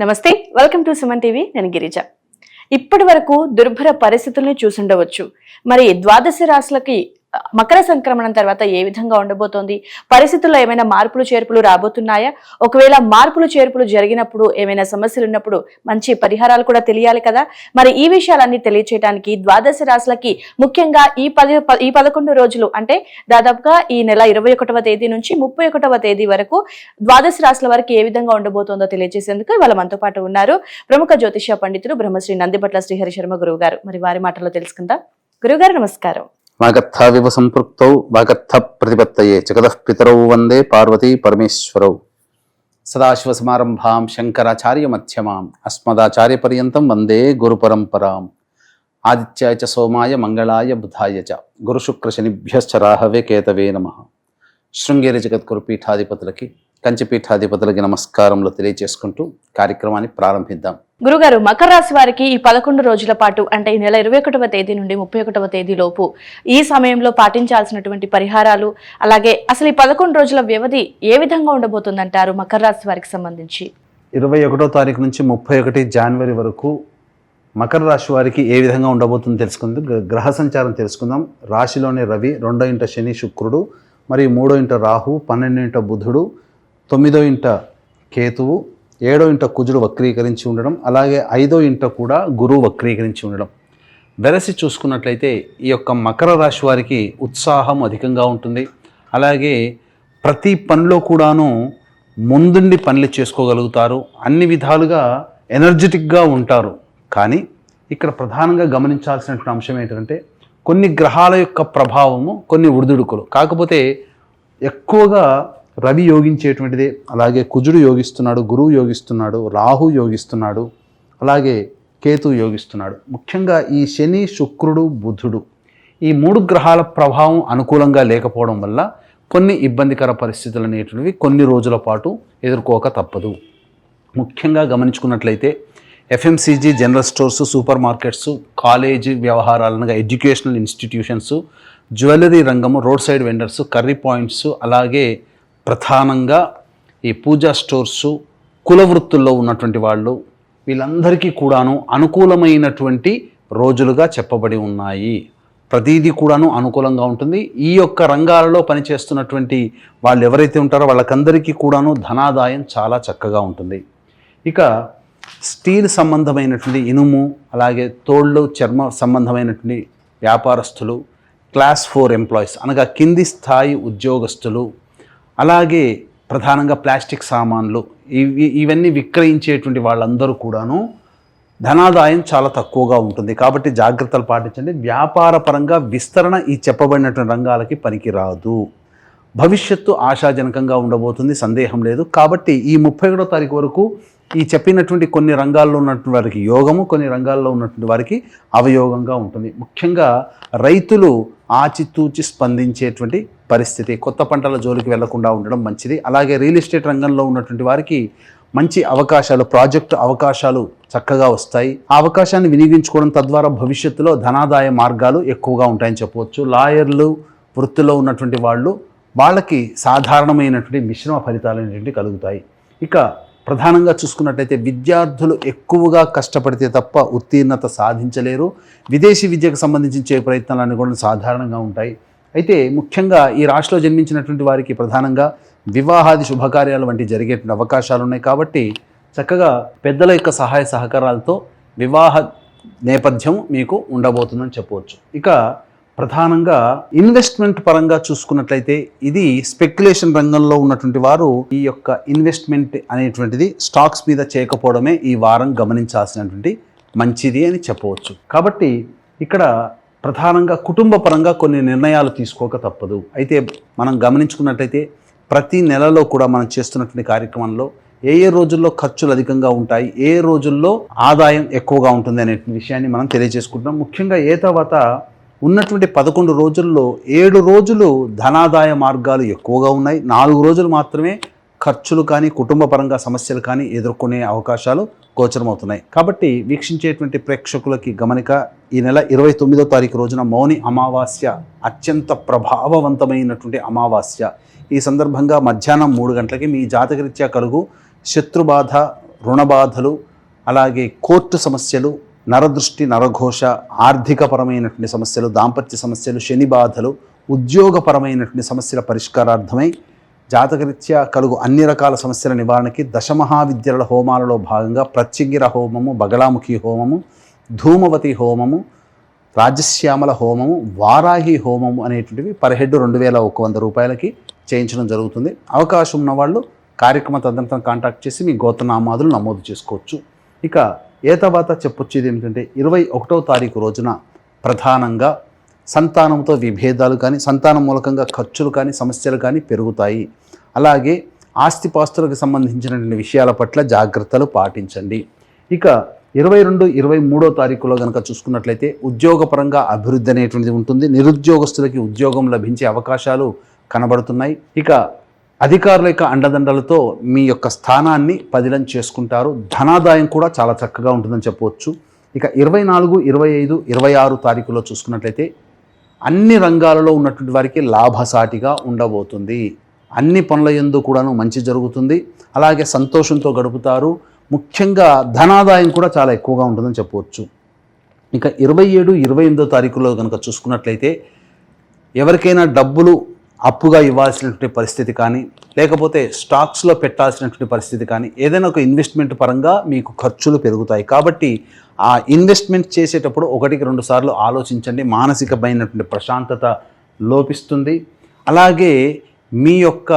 నమస్తే, welcome to Suman TV. నేను గిరిజ. ఇప్పటి వరకు దుర్భర పరిస్థితుల్ని చూసుండవచ్చు. మరి ద్వాదశ రాశులకి మకర సంక్రమణం తర్వాత ఏ విధంగా ఉండబోతోంది? పరిస్థితుల్లో ఏమైనా మార్పులు చేర్పులు రాబోతున్నాయా? ఒకవేళ మార్పులు చేర్పులు జరిగినప్పుడు ఏమైనా సమస్యలు ఉన్నప్పుడు మంచి పరిహారాలు కూడా తెలియాలి కదా. మరి ఈ విషయాలన్నీ తెలియచేయడానికి ద్వాదశ రాశులకి ముఖ్యంగా ఈ 11 రోజులు అంటే దాదాపుగా ఈ నెల 21వ తేదీ నుంచి 31వ తేదీ వరకు ద్వాదశ రాశుల వారికి ఏ విధంగా ఉండబోతోందో తెలియజేసేందుకు ఇవాళ మనతో పాటు ఉన్నారు ప్రముఖ జ్యోతిష పండితులు బ్రహ్మశ్రీ నందిబట్ల శ్రీహరి శర్మ గురువు గారు. మరి వారి మాటల్లో తెలుసుకుందాం. గురువుగారు నమస్కారం. వాగర్థావివ సంపృక్తౌ వాగర్థ ప్రతిపత్తయే జగతః పితరౌ వందే పార్వతీ పరమేశ్వరౌ. సదాశివసమారంభాం శంకరాచార్య మధ్యమాం అస్మదాచార్య పర్యంతం వందే గురు పరంపరాం. ఆదిత్యాయ చ సోమాయ మంగళాయ బుధాయ చ గురుశుక్ర శనిభ్యశ్చ రాహవే కేతవే నమః. శృంగేరి జగద్గురు పీఠాధిపతులకి కంచి పీఠాధిపతులకి నమస్కారంలో తెలియజేసుకుంటూ కార్యక్రమాన్ని ప్రారంభిద్దాం. గురుగారు, మకర రాశి వారికి ఈ 11 రోజుల పాటు అంటే ఈ నెల 21వ తేదీ నుండి 31వ తేదీ లోపు ఈ సమయంలో పాటించాల్సినటువంటి పరిహారాలు, అలాగే అసలు ఈ 11 రోజుల వ్యవధి ఏ విధంగా ఉండబోతుందంటారు మకర రాశి వారికి సంబంధించి? 21వ తారీఖు నుంచి 31 జనవరి వరకు మకర రాశి వారికి ఏ విధంగా ఉండబోతుందో తెలుసుకుందాం. గ్రహ సంచారం తెలుసుకుందాం. రాశిలోని రవి, 2వ ఇంట శని శుక్రుడు, మరియు 3వ ఇంట రాహు, 12వ ఇంట బుధుడు, 9వ ఇంట కేతువు, 7వ ఇంట కుజుడు వక్రీకరించి ఉండడం, అలాగే 5వ ఇంట కూడా గురువు వక్రీకరించి ఉండడం. వెరసి చూసుకున్నట్లయితే ఈ యొక్క మకర రాశి వారికి ఉత్సాహం అధికంగా ఉంటుంది. అలాగే ప్రతి పనిలో కూడాను ముందుండి పనులు చేసుకోగలుగుతారు. అన్ని విధాలుగా ఎనర్జెటిక్గా ఉంటారు. కానీ ఇక్కడ ప్రధానంగా గమనించాల్సినటువంటి అంశం ఏంటంటే కొన్ని గ్రహాల యొక్క ప్రభావము, కొన్ని ఉడుదుడుకులు. కాకపోతే ఎక్కువగా రవి యోగించేటువంటిదే, అలాగే కుజుడు యోగిస్తున్నాడు, గురువు యోగిస్తున్నాడు, రాహు యోగిస్తున్నాడు, అలాగే కేతు యోగిస్తున్నాడు. ముఖ్యంగా ఈ శని శుక్రుడు బుధుడు ఈ 3 గ్రహాల ప్రభావం అనుకూలంగా లేకపోవడం వల్ల కొన్ని ఇబ్బందికర పరిస్థితులు అనేటువంటివి కొన్ని రోజుల పాటు ఎదుర్కోక తప్పదు. ముఖ్యంగా గమనించుకున్నట్లయితే FMCG, general stores, supermarkets, college వ్యవహారాలనగా ఎడ్యుకేషనల్ ఇన్స్టిట్యూషన్స్, జ్యువెలరీ రంగము, roadside vendors, curry points, అలాగే ప్రధానంగా ఈ పూజా స్టోర్సు, కుల వృత్తుల్లో ఉన్నటువంటి వాళ్ళు, వీళ్ళందరికీ కూడాను అనుకూలమైనటువంటి రోజులుగా చెప్పబడి ఉన్నాయి. ప్రతిదీ కూడాను అనుకూలంగా ఉంటుంది. ఈ యొక్క రంగాలలో పనిచేస్తున్నటువంటి వాళ్ళు ఎవరైతే ఉంటారో వాళ్ళకందరికీ కూడాను ధనాదాయం చాలా చక్కగా ఉంటుంది. ఇక స్టీల్ సంబంధమైనటువంటి ఇనుము, అలాగే తోళ్ళు, చర్మ సంబంధమైనటువంటి వ్యాపారస్తులు, క్లాస్ 4 ఎంప్లాయీస్ అనగా కింది స్థాయి ఉద్యోగస్తులు, అలాగే ప్రధానంగా ప్లాస్టిక్ సామాన్లు ఇవన్నీ విక్రయించేటువంటి వాళ్ళందరూ కూడాను ధనాదాయం చాలా తక్కువగా ఉంటుంది. కాబట్టి జాగ్రత్తలు పాటించండి. వ్యాపార పరంగా విస్తరణ ఈ చెప్పబడినటువంటి రంగాలకి పనికిరాదు. భవిష్యత్తు ఆశాజనకంగా ఉండబోతుంది, సందేహం లేదు. కాబట్టి ఈ 31వ తారీఖు వరకు ఈ చెప్పినటువంటి కొన్ని రంగాల్లో ఉన్నటువంటి వారికి యోగము, కొన్ని రంగాల్లో ఉన్నటువంటి వారికి అవయోగంగా ఉంటుంది. ముఖ్యంగా రైతులు ఆచితూచి స్పందించేటువంటి పరిస్థితి, కొత్త పంటల జోలికి వెళ్లకుండా ఉండడం మంచిది. అలాగే రియల్ ఎస్టేట్ రంగంలో ఉన్నటువంటి వారికి మంచి అవకాశాలు, ప్రాజెక్టు అవకాశాలు చక్కగా వస్తాయి. ఆ అవకాశాన్ని వినియోగించుకోవడం తద్వారా భవిష్యత్తులో ధనాదాయ మార్గాలు ఎక్కువగా ఉంటాయని చెప్పవచ్చు. లాయర్లు వృత్తిలో ఉన్నటువంటి వాళ్ళకి సాధారణమైనటువంటి మిశ్రమ ఫలితాలు అనేటువంటి కలుగుతాయి. ఇక ప్రధానంగా చూసుకున్నట్లయితే విద్యార్థులు ఎక్కువగా కష్టపడితే తప్ప ఉత్తీర్ణత సాధించలేరు. విదేశీ విద్యకు సంబంధించే ప్రయత్నాలన్నీ కూడా సాధారణంగా ఉంటాయి. అయితే ముఖ్యంగా ఈ రాశిలో జన్మించినటువంటి వారికి ప్రధానంగా వివాహాది శుభకార్యాలు వంటి జరిగేటువంటి అవకాశాలు ఉన్నాయి. కాబట్టి చక్కగా పెద్దల యొక్క సహాయ సహకారాలతో వివాహ నేపథ్యం మీకు ఉండబోతుందని చెప్పవచ్చు. ఇక ప్రధానంగా ఇన్వెస్ట్మెంట్ పరంగా చూసుకున్నట్లయితే ఇది స్పెక్యులేషన్ రంగంలో ఉన్నటువంటి వారు ఈ యొక్క ఇన్వెస్ట్మెంట్ అనేటువంటిది స్టాక్స్ మీద చేయకపోవడమే ఈ వారం గమనించాల్సినటువంటి మంచిది అని చెప్పవచ్చు. కాబట్టి ఇక్కడ ప్రధానంగా కుటుంబ పరంగా కొన్ని నిర్ణయాలు తీసుకోక తప్పదు. అయితే మనం గమనించుకున్నట్లయితే ప్రతి నెలలో కూడా మనం చేస్తున్నటువంటి కార్యక్రమంలో ఏ రోజుల్లో ఖర్చులు అధికంగా ఉంటాయి, ఏ రోజుల్లో ఆదాయం ఎక్కువగా ఉంటుంది అనే విషయాన్ని మనం తెలియజేసుకుంటున్నాం. ముఖ్యంగా తర్వాత ఉన్నటువంటి 11 రోజుల్లో 7 రోజులు ధనాదాయ మార్గాలు ఎక్కువగా ఉన్నాయి. 4 రోజులు మాత్రమే ఖర్చులు కానీ కుటుంబ పరంగా సమస్యలు కానీ ఎదుర్కొనే అవకాశాలు గోచరమవుతున్నాయి. కాబట్టి వీక్షించేటువంటి ప్రేక్షకులకి గమనిక, ఈ నెల 29వ తారీఖు రోజున మౌని అమావాస్య, అత్యంత ప్రభావవంతమైనటువంటి అమావాస్య. ఈ సందర్భంగా మధ్యాహ్నం 3 గంటలకి మీ జాతకరీత్యా కలుగు శత్రుబాధ, రుణ బాధలు, అలాగే కోర్టు సమస్యలు, నరదృష్టి, నరఘోష, ఆర్థికపరమైనటువంటి సమస్యలు, దాంపత్య సమస్యలు, శని బాధలు, ఉద్యోగపరమైనటువంటి సమస్యల పరిష్కారార్థమై జాతకరీత్యా కలుగు అన్ని రకాల సమస్యల నివారణకి దశమహావిద్యల హోమాలలో భాగంగా ప్రత్యంగిర హోమము, బగలాముఖి హోమము, ధూమవతి హోమము, రాజశ్యామల హోమము, వారాహి హోమము అనేటువంటివి పర్ హెడ్ 2100 రూపాయలకి చేయించడం జరుగుతుంది. అవకాశం ఉన్న వాళ్ళు కార్యక్రమ తదనంతరం కాంటాక్ట్ చేసి మీ గోత్రనామాదులు నమోదు చేసుకోవచ్చు. ఇక తర్వాత చెప్పొచ్చేది ఏమిటంటే 21వ తారీఖు రోజున ప్రధానంగా సంతానంతో విభేదాలు కానీ, సంతానం మూలకంగా ఖర్చులు కానీ, సమస్యలు కానీ పెరుగుతాయి. అలాగే ఆస్తిపాస్తులకు సంబంధించినటువంటి విషయాల పట్ల జాగ్రత్తలు పాటించండి. ఇక 22, 23వ తారీఖులో కనుక చూసుకున్నట్లయితే ఉద్యోగపరంగా అభివృద్ధి అనేటువంటిది ఉంటుంది. నిరుద్యోగస్తులకి ఉద్యోగం లభించే అవకాశాలు కనబడుతున్నాయి. ఇక అధికారుల యొక్క అండదండలతో మీ యొక్క స్థానాన్ని పదిలం చేసుకుంటారు. ధనాదాయం కూడా చాలా చక్కగా ఉంటుందని చెప్పవచ్చు. ఇక 24, 25, 26 తారీఖులో చూసుకున్నట్లయితే అన్ని రంగాలలో ఉన్నటువంటి వారికి లాభసాటిగా ఉండబోతుంది. అన్ని పనుల యందు కూడాను మంచి జరుగుతుంది. అలాగే సంతోషంతో గడుపుతారు. ముఖ్యంగా ధనాదాయం కూడా చాలా ఎక్కువగా ఉంటుందని చెప్పవచ్చు. ఇక 27, 28వ తారీఖులో కనుక చూసుకున్నట్లయితే ఎవరికైనా డబ్బులు అప్పుగా ఇవ్వాల్సినటువంటి పరిస్థితి కానీ, లేకపోతే స్టాక్స్లో పెట్టాల్సినటువంటి పరిస్థితి కానీ, ఏదైనా ఒక ఇన్వెస్ట్మెంట్ పరంగా మీకు ఖర్చులు పెరుగుతాయి. కాబట్టి ఆ ఇన్వెస్ట్మెంట్ చేసేటప్పుడు 1-2 సార్లు ఆలోచించండి. మానసికమైనటువంటి ప్రశాంతత లోపిస్తుంది. అలాగే మీ యొక్క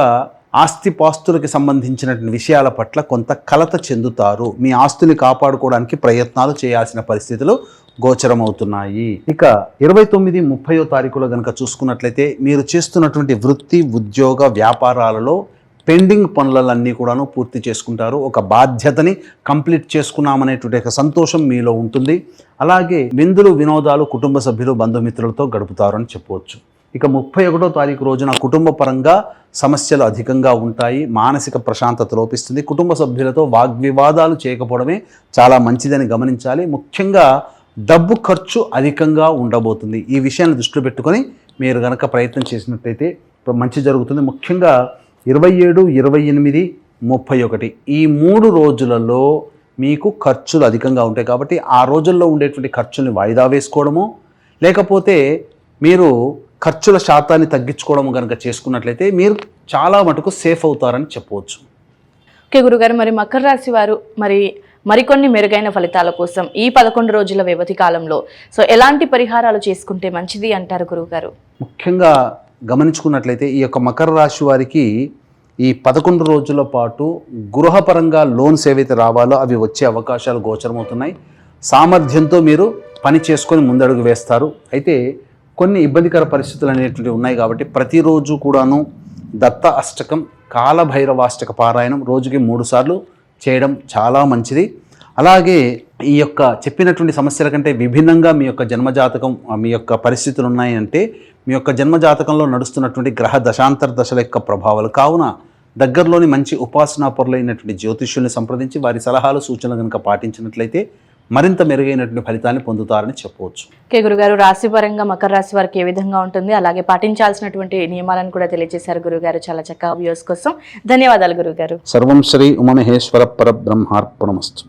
ఆస్తిపాస్తులకి సంబంధించినటువంటి విషయాల పట్ల కొంత కలత చెందుతారు. మీ ఆస్తుని కాపాడుకోవడానికి ప్రయత్నాలు చేయాల్సిన పరిస్థితులు గోచరమవుతున్నాయి. ఇక 29, 30వ తారీఖులో కనుక చూసుకున్నట్లయితే మీరు చేస్తున్నటువంటి వృత్తి, ఉద్యోగ, వ్యాపారాలలో పెండింగ్ పనులన్నీ కూడాను పూర్తి చేసుకుంటారు. ఒక బాధ్యతని కంప్లీట్ చేసుకున్నామనేటువంటి ఒక సంతోషం మీలో ఉంటుంది. అలాగే విందులు, వినోదాలు కుటుంబ సభ్యులు, బంధుమిత్రులతో గడుపుతారు అని చెప్పవచ్చు. ఇక 31వ తారీఖు రోజున కుటుంబ పరంగా సమస్యలు అధికంగా ఉంటాయి. మానసిక ప్రశాంతత లోపిస్తుంది. కుటుంబ సభ్యులతో వాగ్వివాదాలు చేయకపోవడమే చాలా మంచిదని గమనించాలి. ముఖ్యంగా డబ్బు ఖర్చు అధికంగా ఉండబోతుంది. ఈ విషయాన్ని దృష్టిలో పెట్టుకొని మీరు కనుక ప్రయత్నం చేసినట్లయితే మంచి జరుగుతుంది. ముఖ్యంగా 27, 28, 31 ఈ 3 రోజులలో మీకు ఖర్చులు అధికంగా ఉంటాయి. కాబట్టి ఆ రోజుల్లో ఉండేటువంటి ఖర్చుల్ని వాయిదా వేసుకోవడము, లేకపోతే మీరు ఖర్చుల శాతాన్ని తగ్గించుకోవడం కనుక చేసుకున్నట్లయితే మీరు చాలా మటుకు సేఫ్ అవుతారని చెప్పవచ్చు. ఓకే గురుగారు, మరి మకర రాశి వారు మరికొన్ని మెరుగైన ఫలితాల కోసం ఈ 11 రోజుల వ్యవధి కాలంలో ఎలాంటి పరిహారాలు చేసుకుంటే మంచిది అంటారు గురువుగారు? ముఖ్యంగా గమనించుకున్నట్లయితే ఈ యొక్క మకర రాశి వారికి ఈ 11 రోజుల పాటు గృహపరంగా లోన్స్ ఏవైతే రావాలో అవి వచ్చే అవకాశాలు గోచరమవుతున్నాయి. సామర్థ్యంతో మీరు పని చేసుకొని ముందడుగు వేస్తారు. అయితే కొన్ని ఇబ్బందికర పరిస్థితులు అనేటువంటివి ఉన్నాయి. కాబట్టి ప్రతిరోజు కూడాను దత్త అష్టకం, కాలభైరవాష్టక పారాయణం రోజుకి 3 సార్లు చేయడం చాలా మంచిది. అలాగే ఈ యొక్క చెప్పినటువంటి సమస్యల కంటే విభిన్నంగా మీ యొక్క జన్మజాతకం, మీ యొక్క పరిస్థితులు ఉన్నాయంటే మీ యొక్క జన్మజాతకంలో నడుస్తున్నటువంటి గ్రహ దశాంతర దశల యొక్క ప్రభావాలు కావున దగ్గరలోని మంచి ఉపాసనా పరులైనటువంటి జ్యోతిష్యుల్ని సంప్రదించి వారి సలహాలు, సూచనలు కనుక పాటించినట్లయితే మరింత మెరుగైనటువంటి ఫలితాన్ని పొందుతారని చెప్పవచ్చు. ఓకే గురుగారు, రాశిపరంగా మకర రాశి వారికి ఏ విధంగా ఉంటుంది, అలాగే పాటించాల్సినటువంటి నియమాలను కూడా తెలియజేశారు గురుగారు. చాలా చక్కగా వ్యూస్ కోసం ధన్యవాదాలు గురుగారు. సర్వం శ్రీ ఉమామహేశ్వర పరబ్రహ్మార్పణమస్తు.